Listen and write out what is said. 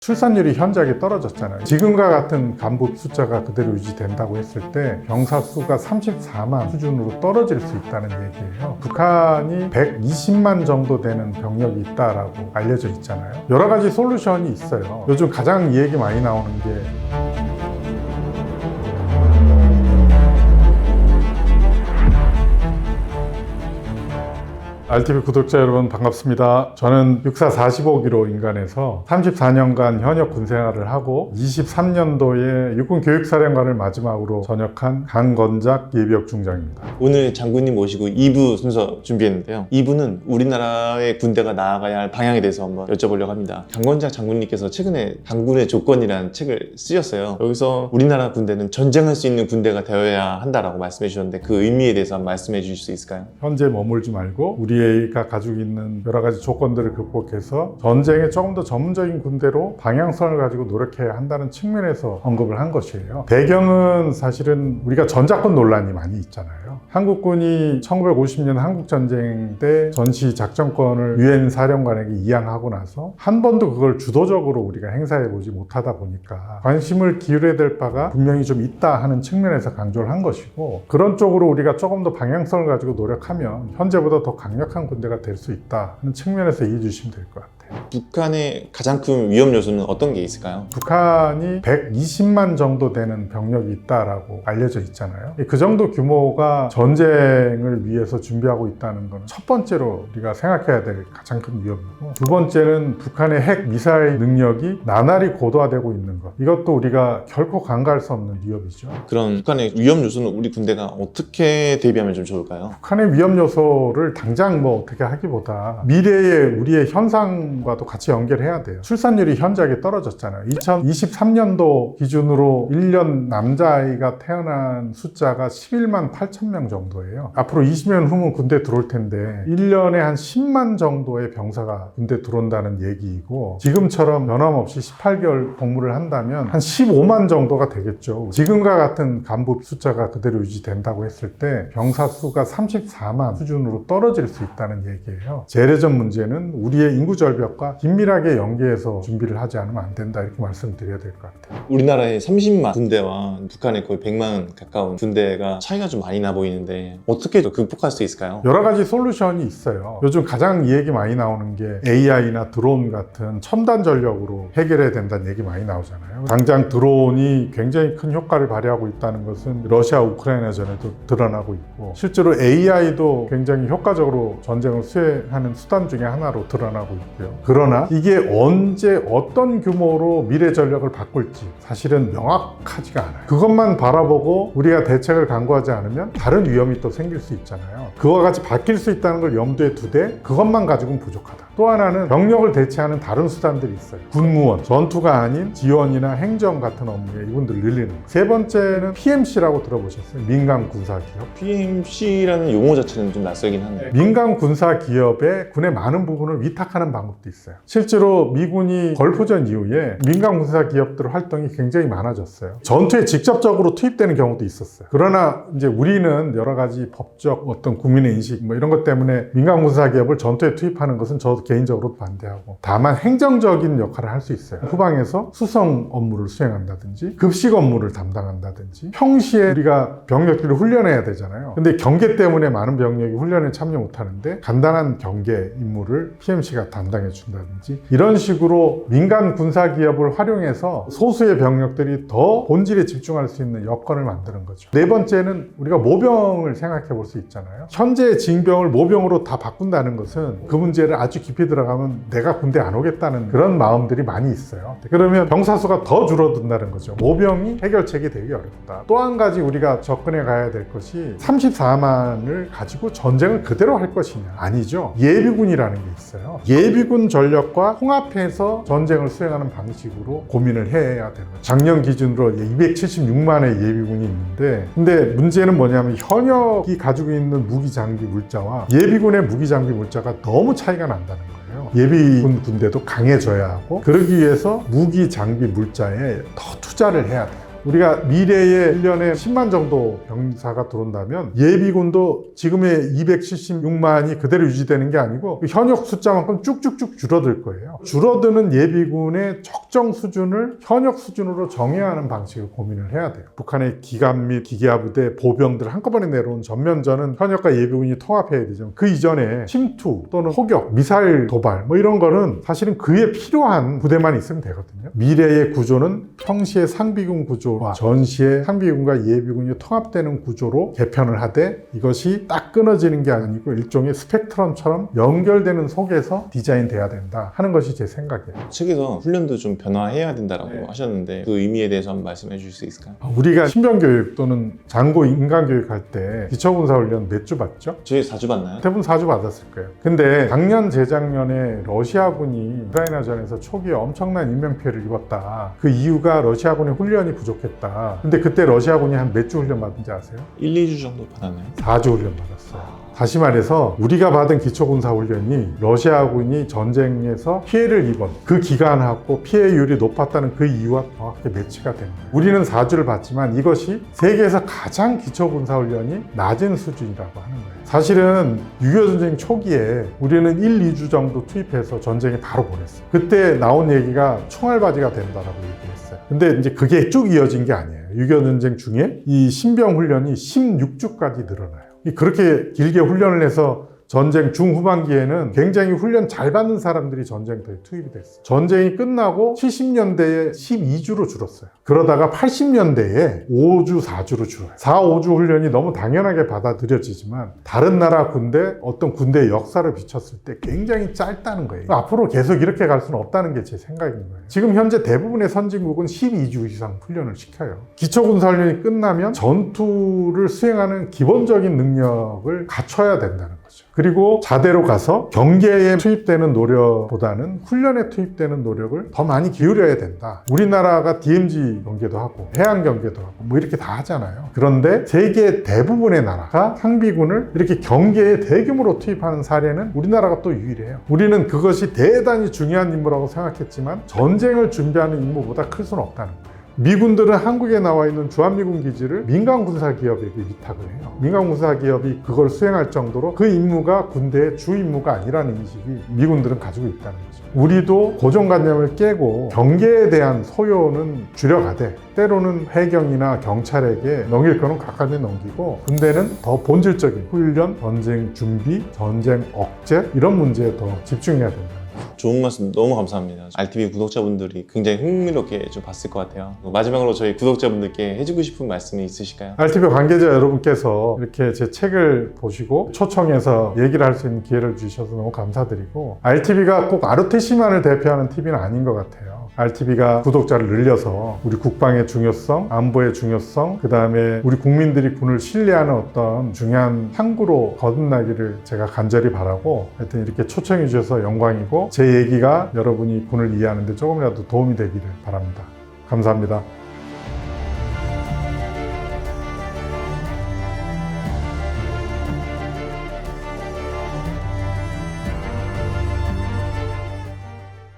출산율이 현저하게 떨어졌잖아요. 지금과 같은 간부 숫자가 그대로 유지된다고 했을 때 병사 수가 34만 수준으로 떨어질 수 있다는 얘기예요. 북한이 120만 정도 되는 병력이 있다라고 알려져 있잖아요. 여러 가지 솔루션이 있어요. 요즘 가장 얘기 많이 나오는 게 RTV 구독자 여러분 반갑습니다. 저는 6445기로 인간에서 34년간 현역 군생활을 하고 23년도에 육군교육사령관을 마지막으로 전역한 강건작 예비역 중장입니다. 오늘 장군님 모시고 2부 순서 준비했는데요. 2부는 우리나라의 군대가 나아가야 할 방향에 대해서 한번 여쭤보려고 합니다. 강건작 장군님께서 최근에 강군의 조건이라는 책을 쓰셨어요. 여기서 우리나라 군대는 전쟁할 수 있는 군대가 되어야 한다라고 말씀해 주셨는데 그 의미에 대해서 한번 말씀해 주실 수 있을까요? 현재 머물지 말고 우리가 가지고 있는 여러 가지 조건들을 극복해서 전쟁에 조금 더 전문적인 군대로 방향성을 가지고 노력해야 한다는 측면에서 언급을 한 것이에요. 배경은 사실은 우리가 전작권 논란이 많이 있잖아요. 한국군이 1950년 한국전쟁 때 전시 작전권을 유엔 사령관에게 이양하고 나서 한 번도 그걸 주도적으로 우리가 행사해보지 못하다 보니까 관심을 기울여야 될 바가 분명히 좀 있다 하는 측면에서 강조를 한 것이고, 그런 쪽으로 우리가 조금 더 방향성을 가지고 노력하면 현재보다 더 강력한 군대가 될 수 있다 하는 측면에서 이해해 주시면 될 것 같아요. 북한의 가장 큰 위험 요소는 어떤 게 있을까요? 북한이 120만 정도 되는 병력이 있다라고 알려져 있잖아요. 그 정도 규모가 전쟁을 위해서 준비하고 있다는 것은 첫 번째로 우리가 생각해야 될 가장 큰 위험이고, 두 번째는 북한의 핵 미사일 능력이 나날이 고도화되고 있는 것, 이것도 우리가 결코 간과할 수 없는 위협이죠. 그런 북한의 위험 요소는 우리 군대가 어떻게 대비하면 좀 좋을까요? 북한의 위험 요소를 당장 어떻게 하기보다 미래의 우리의 현상과도 같이 연결해야 돼요. 출산율이 현저하게 떨어졌잖아요. 2023년도 기준으로 1년 남자아이가 태어난 숫자가 11만 8천 명 정도예요. 앞으로 20년 후면 군대 들어올 텐데 1년에 한 10만 정도의 병사가 군대 들어온다는 얘기이고, 지금처럼 변함없이 18개월 복무를 한다면 한 15만 정도가 되겠죠. 지금과 같은 간부 숫자가 그대로 유지된다고 했을 때 병사 수가 34만 수준으로 떨어질 수 있다는 얘기예요. 재래전 문제는 우리의 인구 절벽과 긴밀하게 연계해서 준비를 하지 않으면 안 된다, 이렇게 말씀드려야 될 것 같아요. 우리나라의 30만 군대와 북한의 거의 100만 가까운 군대가 차이가 좀 많이 나 보이는데 어떻게 극복할 수 있을까요? 여러 가지 솔루션이 있어요. 요즘 가장 얘기 많이 나오는 게 AI나 드론 같은 첨단 전력으로 해결해야 된다는 얘기 많이 나오잖아요. 당장 드론이 굉장히 큰 효과를 발휘하고 있다는 것은 러시아 우크라이나전에도 드러나고 있고, 실제로 AI도 굉장히 효과적으로 전쟁을 수행하는 수단 중에 하나로 드러나고 있고요. 그러나 이게 언제 어떤 규모로 미래 전력을 바꿀지 사실은 명확하지가 않아요. 그것만 바라보고 우리가 대책을 강구하지 않으면 다른 위험이 또 생길 수 있잖아요. 그와 같이 바뀔 수 있다는 걸 염두에 두되 그것만 가지고는 부족하다. 또 하나는 병력을 대체하는 다른 수단들이 있어요. 군무원, 전투가 아닌 지원이나 행정 같은 업무에 이분들 늘리는 거. 세 번째는 PMC라고 들어보셨어요? 민간 군사 기업. PMC라는 용어 자체는 좀 낯설긴 한데, 민간 군사 기업에 군의 많은 부분을 위탁하는 방법도 있어요. 실제로 미군이 걸프전 이후에 민간 군사 기업들 활동이 굉장히 많아졌어요. 전투에 직접적으로 투입되는 경우도 있었어요. 그러나 이제 우리는 여러 가지 법적 어떤 국민의 인식 이런 것 때문에 민간 군사 기업을 전투에 투입하는 것은 저도 개인적으로 반대하고, 다만 행정적인 역할을 할 수 있어요. 후방에서 수송 업무를 수행한다든지 급식 업무를 담당한다든지, 평시에 우리가 병력들을 훈련해야 되잖아요. 근데 경계 때문에 많은 병력이 훈련에 참여 못하는데 간단한 경계 임무를 PMC가 담당해 준다든지, 이런 식으로 민간 군사 기업을 활용해서 소수의 병력들이 더 본질에 집중할 수 있는 여건을 만드는 거죠. 네 번째는 우리가 모병을 생각해 볼 수 있잖아요. 현재 징병을 모병으로 다 바꾼다는 것은 그 문제를 아주 깊이 들어가면 내가 군대 안 오겠다는 그런 마음들이 많이 있어요. 그러면 병사 수가 더 줄어든다는 거죠. 모병이 해결책이 되기 어렵다. 또 한 가지 우리가 접근해 가야 될 것이 34만을 가지고 전쟁을 그대로 할 것이냐. 아니죠. 예비군이라는 게 있어요. 예비군 전력과 통합해서 전쟁을 수행하는 방식으로 고민을 해야 되는 거죠. 작년 기준으로 276만의 예비군이 있는데, 근데 문제는 뭐냐면 현역이 가지고 있는 무기 장비 물자와 예비군의 무기 장비 물자가 너무 차이가 난다는 거예요. 예비군 군대도 강해져야 하고, 그러기 위해서 무기 장비 물자에 더 투자를 해야 돼요. 우리가 미래에 1년에 10만 정도 병사가 들어온다면 예비군도 지금의 276만이 그대로 유지되는 게 아니고 그 현역 숫자만큼 쭉쭉쭉 줄어들 거예요. 줄어드는 예비군의 적정 수준을 현역 수준으로 정해야 하는 방식을 고민을 해야 돼요. 북한의 기갑 및 기계화 부대, 보병들 한꺼번에 내려온 전면전은 현역과 예비군이 통합해야 되죠. 그 이전에 침투 또는 포격, 미사일 도발 뭐 이런 거는 사실은 그에 필요한 부대만 있으면 되거든요. 미래의 구조는 평시의 상비군 구조와 전시의 상비군과 예비군이 통합되는 구조로 개편을 하되 이것이 딱 끊어지는 게 아니고 일종의 스펙트럼처럼 연결되는 속에서 디자인돼야 된다 하는 것이 제 생각이에요. 책에서 훈련도 좀 변화해야 된다라고 하셨는데 그 의미에 대해서 한번 말씀해 주실 수 있을까요? 우리가 신병교육 또는 장고 인간교육 할 때 기초군사훈련 몇 주 받죠? 저희 4주 받나요? 대부분 4주 받았을 거예요. 근데 작년 재작년에 러시아군이 우크라이나전에서 초기에 엄청난 인명피해를 입었다. 그 이유가 러시아군의 훈련이 부족했다. 근데 그때 러시아군이 한 몇 주 훈련 받은지 아세요? 1, 2주 정도 받았나요? 4주 훈련 받았어요. 다시 말해서 우리가 받은 기초군사훈련이 러시아군이 전쟁에서 피해를 입은 그 기간하고 피해율이 높았다는 그 이유와 정확하게 매치가 됩니다. 우리는 4주를 받지만 이것이 세계에서 가장 기초군사훈련이 낮은 수준이라고 하는 거예요. 사실은 6.25 전쟁 초기에 우리는 1, 2주 정도 투입해서 전쟁에 바로 보냈어요. 그때 나온 얘기가 총알바지가 된다라고 얘기했어요. 근데 이제 그게 쭉 이어진 게 아니에요. 6.25 전쟁 중에 이 신병 훈련이 16주까지 늘어나요. 그렇게 길게 훈련을 해서 전쟁 중후반기에는 굉장히 훈련 잘 받는 사람들이 전쟁터에 투입이 됐어요. 전쟁이 끝나고 70년대에 12주로 줄었어요. 그러다가 80년대에 5주, 4주로 줄어요. 4, 5주 훈련이 너무 당연하게 받아들여지지만 다른 나라 군대, 어떤 군대의 역사를 비췄을 때 굉장히 짧다는 거예요. 앞으로 계속 이렇게 갈 수는 없다는 게 제 생각인 거예요. 지금 현재 대부분의 선진국은 12주 이상 훈련을 시켜요. 기초군사훈련이 끝나면 전투를 수행하는 기본적인 능력을 갖춰야 된다는 거죠. 그리고 자대로 가서 경계에 투입되는 노력보다는 훈련에 투입되는 노력을 더 많이 기울여야 된다. 우리나라가 DMZ 경계도 하고 해양 경계도 하고 뭐 이렇게 다 하잖아요. 그런데 세계 대부분의 나라가 상비군을 이렇게 경계에 대규모로 투입하는 사례는 우리나라가 또 유일해요. 우리는 그것이 대단히 중요한 임무라고 생각했지만 전쟁을 준비하는 임무보다 클 수는 없다는 거예요. 미군들은 한국에 나와 있는 주한미군 기지를 민간 군사 기업에게 위탁을 해요. 민간 군사 기업이 그걸 수행할 정도로 그 임무가 군대의 주 임무가 아니라는 인식이 미군들은 가지고 있다는 거죠. 우리도 고정관념을 깨고 경계에 대한 소요는 줄여가되 때로는 해경이나 경찰에게 넘길 거는 각각에 넘기고 군대는 더 본질적인 훈련, 전쟁 준비, 전쟁 억제 이런 문제에 더 집중해야 된다. 좋은 말씀 너무 감사합니다. RTV 구독자분들이 굉장히 흥미롭게 좀 봤을 것 같아요. 마지막으로 저희 구독자분들께 해주고 싶은 말씀이 있으실까요? RTV 관계자 여러분께서 이렇게 제 책을 보시고 초청해서 얘기를 할 수 있는 기회를 주셔서 너무 감사드리고 RTV가 꼭 ROTC만을 대표하는 TV는 아닌 것 같아요. RTV가 구독자를 늘려서 우리 국방의 중요성, 안보의 중요성, 그 다음에 우리 국민들이 군을 신뢰하는 어떤 중요한 항구로 거듭나기를 제가 간절히 바라고 하여튼 이렇게 초청해 주셔서 영광이고 제 얘기가 여러분이 군을 이해하는 데 조금이라도 도움이 되기를 바랍니다. 감사합니다.